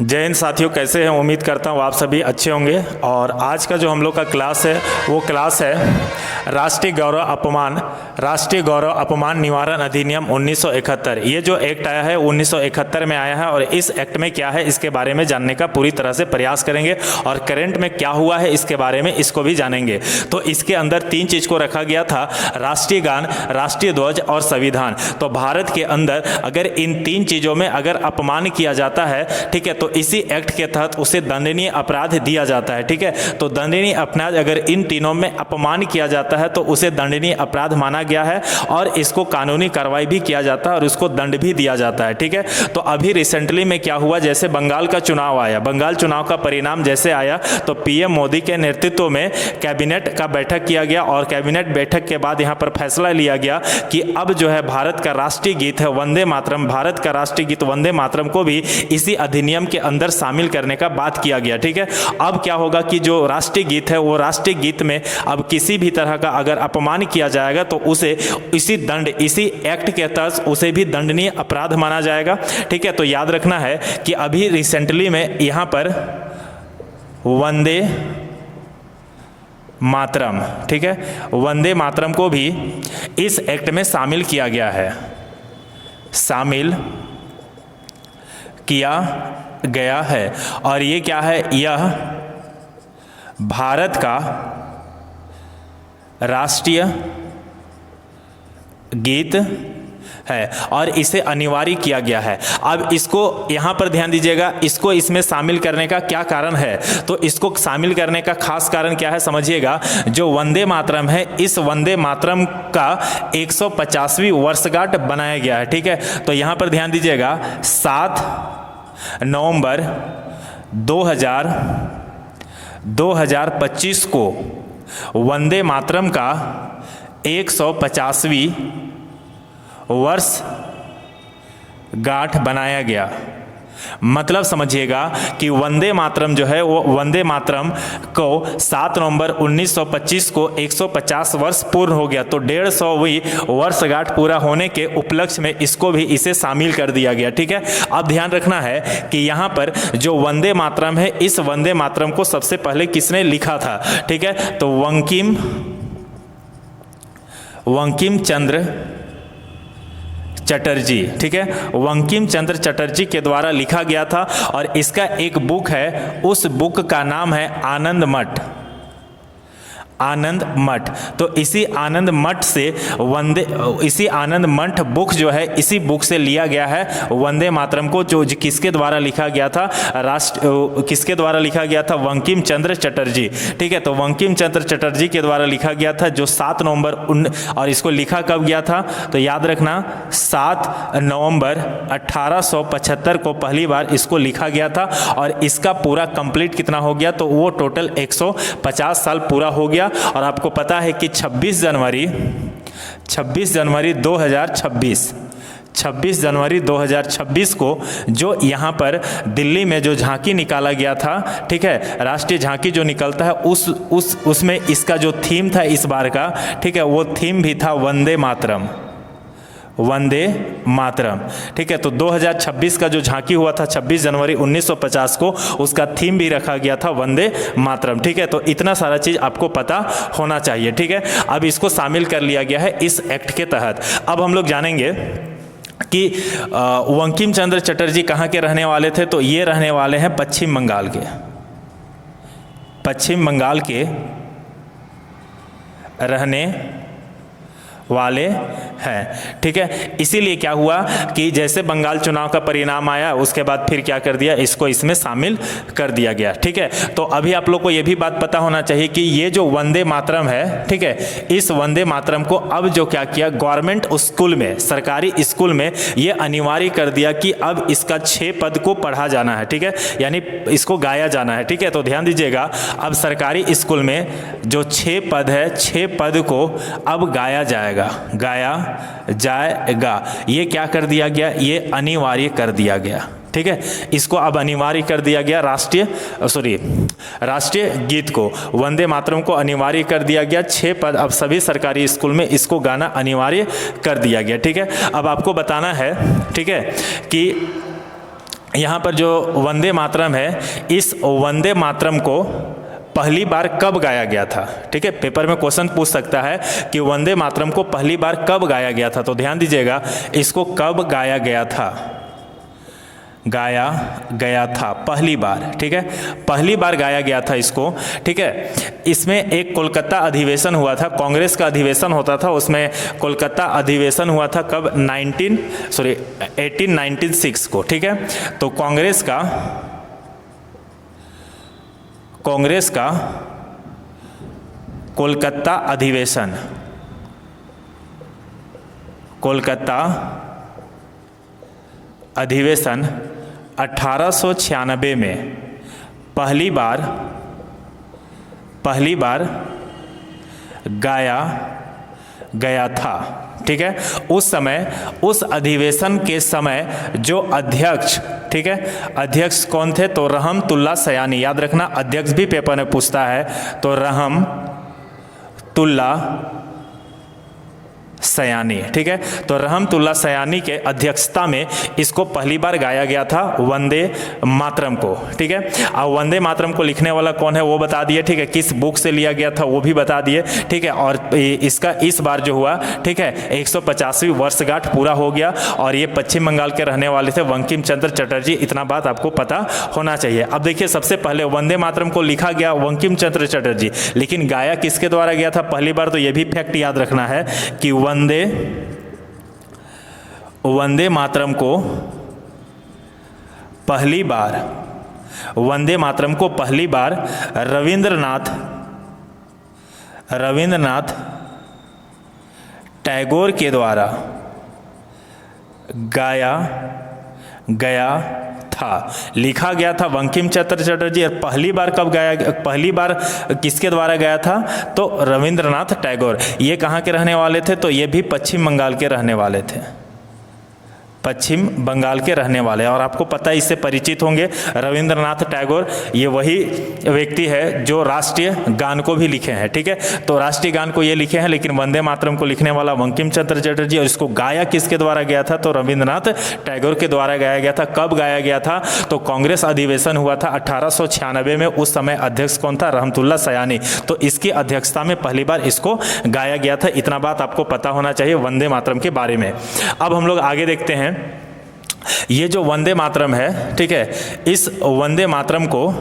जय हिंद साथियों, कैसे हैं? उम्मीद करता हूँ आप सभी अच्छे होंगे। और आज का जो हम लोग का क्लास है वो क्लास है राष्ट्रीय गौरव अपमान निवारण अधिनियम 1971। ये जो एक्ट आया है 1971 में आया है और इस एक्ट में क्या है इसके बारे में जानने का पूरी तरह से प्रयास करेंगे और करंट में क्या हुआ है इसके बारे में इसको भी जानेंगे। तो इसके अंदर तीन चीज़ को रखा गया था, राष्ट्रीय गान, राष्ट्रीय ध्वज और संविधान। तो भारत के अंदर अगर इन तीन चीज़ों में अगर अपमान किया जाता है, ठीक है, तो इसी एक्ट के तहत उसे दंडनीय अपराध दिया जाता है। ठीक है, तो दंडनीय अपराध अगर इन तीनों में अपमान किया जाता है तो उसे दंडनीय अपराध माना गया है और इसको कानूनी कार्रवाई भी किया जाता है और उसको दंड भी दिया जाता है। ठीक है, तो अभी रिसेंटली में क्या हुआ, जैसे बंगाल का चुनाव आया, बंगाल चुनाव का परिणाम जैसे आया तो पीएम मोदी के नेतृत्व में कैबिनेट का बैठक किया गया और कैबिनेट बैठक के बाद यहाँ पर फैसला लिया गया कि अब जो है भारत का राष्ट्रीय गीत है वंदे मातरम, भारत का राष्ट्रीय गीत वंदे मातरम को भी इसी अधिनियम के अंदर शामिल करने का बात किया गया। ठीक है, अब क्या होगा कि जो राष्ट्रीय गीत है वो राष्ट्रीय गीत में अब किसी भी तरह का अगर अपमान किया जाएगा तो उसे इसी एक्ट के तहत उसे भी दंडनीय अपराध माना जाएगा। ठीक है, तो याद रखना है कि अभी रिसेंटली में यहाँ पर वंदे मातरम, ठीक है, वंदे मातरम को भी इस एक्ट में शामिल किया गया है, शामिल किया गया है। और ये क्या है, यह भारत का राष्ट्रीय गीत है और इसे अनिवार्य किया गया है। अब इसको यहाँ पर ध्यान दीजिएगा, इसको इसमें शामिल करने का क्या कारण है, तो इसको शामिल करने का खास कारण क्या है समझिएगा। जो वंदे मातरम है, इस वंदे मातरम का 150वीं वर्षगांठ बनाया गया है। ठीक है, तो यहाँ पर ध्यान दीजिएगा 7 नवंबर 2025 को वंदे मातरम का 150वीं वर्ष गांठ बनाया गया। मतलब समझिएगा कि वंदे मातरम जो है वो वंदे मातरम को 7 नवंबर 1925 को 150 वर्ष पूर्ण हो गया, तो 150वीं वर्षगांठ पूरा होने के उपलक्ष्य में इसको भी इसे शामिल कर दिया गया। ठीक है, अब ध्यान रखना है कि यहाँ पर जो वंदे मातरम है, इस वंदे मातरम को सबसे पहले किसने लिखा था? ठीक है, तो बंकिम चंद्र चटर्जी, ठीक है, बंकिम चंद्र चटर्जी के द्वारा लिखा गया था और इसका एक बुक है, उस बुक का नाम है आनंद मठ। तो इसी आनंद मठ बुक जो है, इसी बुक से लिया गया है वंदे मातरम को, जो किसके द्वारा लिखा गया था, किसके द्वारा लिखा गया था? बंकिम चंद्र चटर्जी। ठीक है, तो बंकिम चंद्र चटर्जी के द्वारा लिखा गया था, जो 7 नवंबर और इसको लिखा कब गया था, तो याद रखना 7 नवंबर 1875 को पहली बार इसको लिखा गया था और इसका पूरा कंप्लीट कितना हो गया, तो वो टोटल 150 साल पूरा हो गया। और आपको पता है कि 26 जनवरी 2026 को जो यहाँ पर दिल्ली में जो झांकी निकाला गया था, ठीक है, राष्ट्रीय झांकी जो निकलता है उसमें इसका जो थीम था इस बार का, ठीक है, वो थीम भी था वंदे मातरम। ठीक है, तो 2026 का जो झांकी हुआ था 26 जनवरी 1950 को, उसका थीम भी रखा गया था वंदे मातरम। ठीक है, तो इतना सारा चीज आपको पता होना चाहिए। ठीक है, अब इसको शामिल कर लिया गया है इस एक्ट के तहत। अब हम लोग जानेंगे कि बंकिम चंद्र चटर्जी कहाँ के रहने वाले थे, तो ये रहने वाले हैं पश्चिम बंगाल के रहने वाले हैं। ठीक है, इसीलिए क्या हुआ कि जैसे बंगाल चुनाव का परिणाम आया उसके बाद फिर क्या कर दिया, इसको इसमें शामिल कर दिया गया। ठीक है, तो अभी आप लोग को यह भी बात पता होना चाहिए कि ये जो वंदे मातरम है, ठीक है, इस वंदे मातरम को अब जो क्या किया, गवर्नमेंट स्कूल में, सरकारी स्कूल में ये अनिवार्य कर दिया कि अब इसका 6 पद को पढ़ा जाना है। ठीक है, यानी इसको गाया जाना है। ठीक है, तो ध्यान दीजिएगा, अब सरकारी स्कूल में जो 6 पद है, 6 पद को अब गाया जाएगा। ये क्या कर दिया गया, ये अनिवार्य कर दिया गया। ठीक है, इसको अब अनिवार्य कर दिया गया, राष्ट्रीय गीत को, वंदे मातरम को अनिवार्य कर दिया गया। 6 पद अब सभी सरकारी स्कूल में इसको गाना अनिवार्य कर दिया गया। ठीक है, अब आपको बताना है, ठीक है, कि यहाँ पर जो वंदे मातरम है, इस वंदे मातरम को पहली बार कब गाया गया था? ठीक है, पेपर में क्वेश्चन पूछ सकता है कि वंदे मातरम को पहली बार कब गाया गया था। तो ध्यान दीजिएगा, इसको कब गाया गया था? गाया गया था पहली बार। ठीक है, पहली बार गाया गया था इसको। ठीक है, इसमें एक कोलकाता अधिवेशन हुआ था, कांग्रेस का अधिवेशन होता था, उसमें कोलकाता अधिवेशन हुआ था कब? 1896 को। ठीक है, तो कांग्रेस का कोलकाता अधिवेशन, कोलकाता अधिवेशन 1896 में पहली बार गाया गया था। ठीक है, उस समय, उस अधिवेशन के समय जो अध्यक्ष, ठीक है, अध्यक्ष कौन थे? तो रहमतुल्ला सयानी। याद रखना, अध्यक्ष भी पेपर में पूछता है, तो रहमतुल्ला सयानी। ठीक है, तो रहमतुल्ला सयानी के अध्यक्षता में इसको पहली बार गाया गया था, वंदे मातरम को। ठीक है, अब वंदे मातरम को लिखने वाला कौन है वो बता दिए। ठीक है, किस बुक से लिया गया था वो भी बता दिए। ठीक है, और इसका इस बार जो हुआ, ठीक है, 150वीं वर्षगांठ पूरा हो गया, और ये पश्चिम बंगाल के रहने वाले थे, बंकिम चंद्र चटर्जी। इतना बात आपको पता होना चाहिए। अब देखिए, सबसे पहले वंदे मातरम को लिखा गया बंकिम चंद्र चटर्जी, लेकिन गाया किसके द्वारा गया था पहली बार? तो ये भी फैक्ट याद रखना है कि वंदे मातरम को पहली बार रविंद्रनाथ टैगोर के द्वारा गाया गया था, लिखा गया था बंकिम चंद्र चटर्जी। और पहली बार कब गाया? पहली बार किसके द्वारा गाया था? तो रविंद्रनाथ टैगोर। ये कहाँ के रहने वाले थे? तो ये भी पश्चिम बंगाल के रहने वाले थे, पश्चिम बंगाल के रहने वाले। और आपको पता है, इससे परिचित होंगे, रविंद्रनाथ टैगोर ये वही व्यक्ति है जो राष्ट्रीय गान को भी लिखे हैं। ठीक है, तो राष्ट्रीय गान को ये लिखे हैं, लेकिन वंदे मातरम को लिखने वाला बंकिम चंद्र चटर्जी, और इसको गाया किसके द्वारा गया था? तो रविंद्रनाथ टैगोर के द्वारा गाया गया था। कब गाया गया था? तो कांग्रेस अधिवेशन हुआ था 1896 में। उस समय अध्यक्ष कौन था? रहमतुल्ला सयानी। तो इसकी अध्यक्षता में पहली बार इसको गाया गया था। इतना बात आपको पता होना चाहिए वंदे मातरम के बारे में। अब हम लोग आगे देखते हैं, ये जो वंदे मातरम है, ठीक है, इस वंदे मातरम को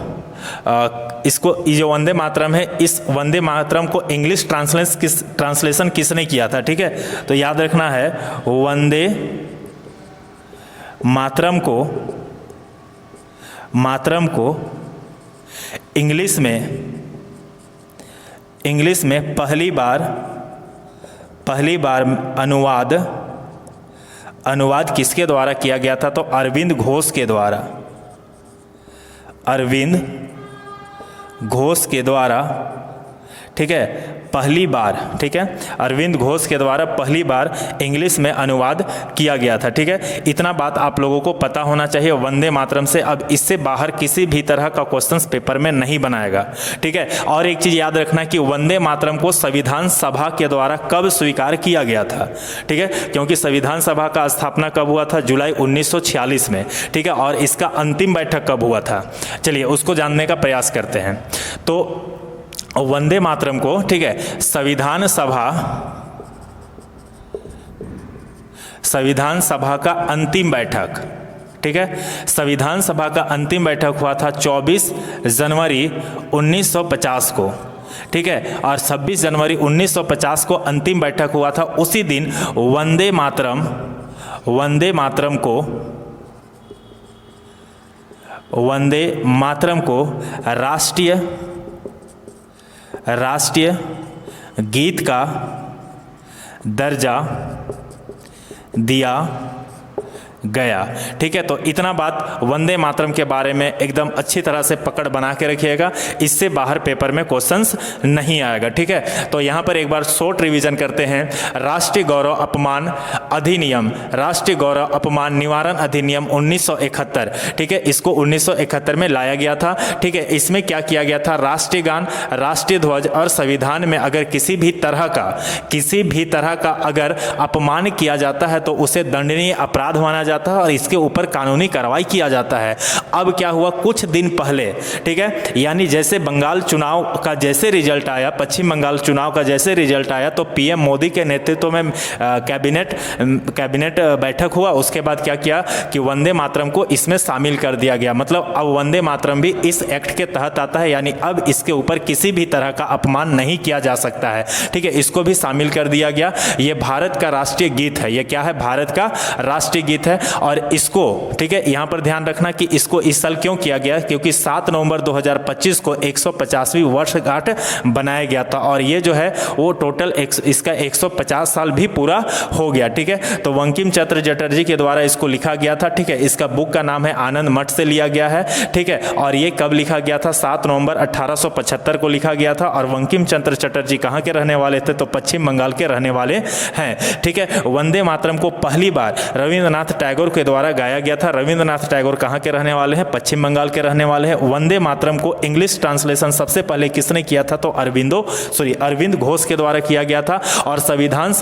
ये जो वंदे मातरम है, इस वंदे मातरम को इंग्लिश ट्रांसलेशन किसने किया था? ठीक है, तो याद रखना है, वंदे मातरम को इंग्लिश में पहली बार अनुवाद किसके द्वारा किया गया था? तो अरविंद घोष के द्वारा, ठीक है, पहली बार, ठीक है, अरविंद घोष के द्वारा पहली बार इंग्लिश में अनुवाद किया गया था। ठीक है, इतना बात आप लोगों को पता होना चाहिए वंदे मातरम से। अब इससे बाहर किसी भी तरह का क्वेश्चंस पेपर में नहीं बनाएगा। ठीक है, और एक चीज याद रखना कि वंदे मातरम को संविधान सभा के द्वारा कब स्वीकार किया गया था? ठीक है, क्योंकि संविधान सभा का स्थापना कब हुआ था? जुलाई 1946 में। ठीक है, और इसका अंतिम बैठक कब हुआ था? चलिए उसको जानने का प्रयास करते हैं। तो वंदे मातरम को, ठीक है, संविधान सभा का अंतिम बैठक, ठीक है, संविधान सभा का अंतिम बैठक हुआ था 24 जनवरी 1950 को। ठीक है, और 26 जनवरी 1950 को अंतिम बैठक हुआ था। उसी दिन वंदे मातरम को राष्ट्रीय गीत का दर्जा दिया गया। ठीक है, तो इतना बात वंदे मातरम के बारे में एकदम अच्छी तरह से पकड़ बना के रखिएगा, इससे बाहर पेपर में क्वेश्चंस नहीं आएगा। ठीक है, तो यहाँ पर एक बार शॉर्ट रिवीजन करते हैं। राष्ट्रीय गौरव अपमान अधिनियम, राष्ट्रीय गौरव अपमान निवारण अधिनियम 1971, ठीक है, इसको 1971 में लाया गया था। ठीक है, इसमें क्या किया गया था? राष्ट्रीय गान, राष्ट्रीय ध्वज और संविधान में अगर किसी भी तरह का अगर अपमान किया जाता है तो उसे दंडनीय अपराध माना जाता है और इसके ऊपर कानूनी कार्रवाई किया जाता है। अब क्या हुआ कुछ दिन पहले, ठीक है, यानी जैसे बंगाल चुनाव का जैसे रिजल्ट आया, पश्चिम बंगाल चुनाव का जैसे रिजल्ट आया, तो पीएम मोदी के नेतृत्व में कैबिनेट बैठक हुआ। उसके बाद क्या किया कि वंदे मातरम को इसमें शामिल कर दिया गया। मतलब अब वंदे मातरम भी इस एक्ट के तहत आता है, यानी अब इसके ऊपर किसी भी तरह का अपमान नहीं किया जा सकता है, ठीक है, इसको भी शामिल कर दिया गया। ये भारत का राष्ट्रीय गीत है, ये क्या है, भारत का राष्ट्रीय गीत है। और इसको, ठीक है, यहां पर ध्यान रखना कि इसको इस साल क्यों किया गया, क्योंकि 7 नवंबर 2025 को 150वीं वर्षगांठ बनाया गया था और ये जो है वो टोटल इसका 150 साल भी पूरा हो गया, ठीक है। तो बंकिम चंद्र चटर्जी के द्वारा इसको लिखा गया था, ठीक है। इसका बुक का नाम है आनंद मठ से लिया गया है, ठीक है। और ये कब लिखा गया था, 7 नवंबर 1875 को लिखा गया था। और बंकिम चंद्र चटर्जी कहाँ के रहने वाले थे, तो पश्चिम बंगाल के रहने वाले हैं, ठीक है। वंदे मातरम को पहली बार रविंद्रनाथ टैगोर के द्वारा गाया गया था। रविंद्रनाथ टैगोर कहाँ के रहने वाले हैं, पश्चिम बंगाल के रहने वाले हैं। वंदे मातरम को इंग्लिश ट्रांसलेशन सबसे पहले किसने किया था, तो अरविंद घोष के द्वारा किया गया था। और संविधान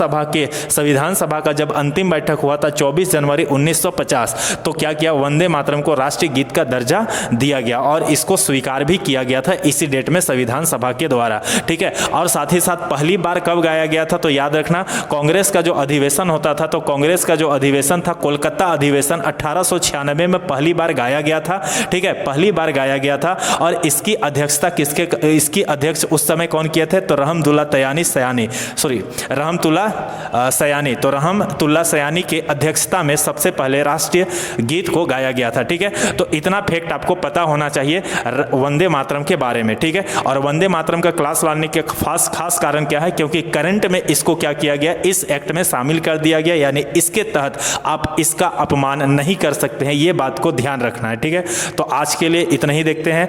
सभा का जब अंतिम बैठक हुआ था 24 जनवरी 1950, तो क्या किया, वंदे मातरम को राष्ट्रीय गीत का दर्जा दिया गया और इसको स्वीकार भी किया गया था इसी डेट में संविधान सभा के द्वारा, ठीक है। और साथ ही साथ पहली बार कब गाया गया था, तो याद रखना कांग्रेस का जो अधिवेशन होता था, तो कांग्रेस का जो अधिवेशन था कोलकाता अधिवेशन 1896 में पहली बार गाया गया था, ठीक है, पहली बार गाया गया था। और इसकी अध्यक्षता इसकी अध्यक्ष उस समय कौन किए थे, तो रहमतुल्ला सयानी के अध्यक्षता में सबसे पहले राष्ट्रीय गीत को गाया गया था, ठीक है। तो इतना फैक्ट आपको पता होना चाहिए वंदे मातरम के बारे में, ठीक है। और वंदे मातरम का क्लास लाने के खास कारण क्या है, क्योंकि करंट में इसको क्या किया गया, इस एक्ट में शामिल कर दिया गया, यानी इसके तहत आप इसका अपमान नहीं कर सकते हैं, ये बात को ध्यान रखना है, ठीक है। तो आज के लिए इतना ही देखते हैं।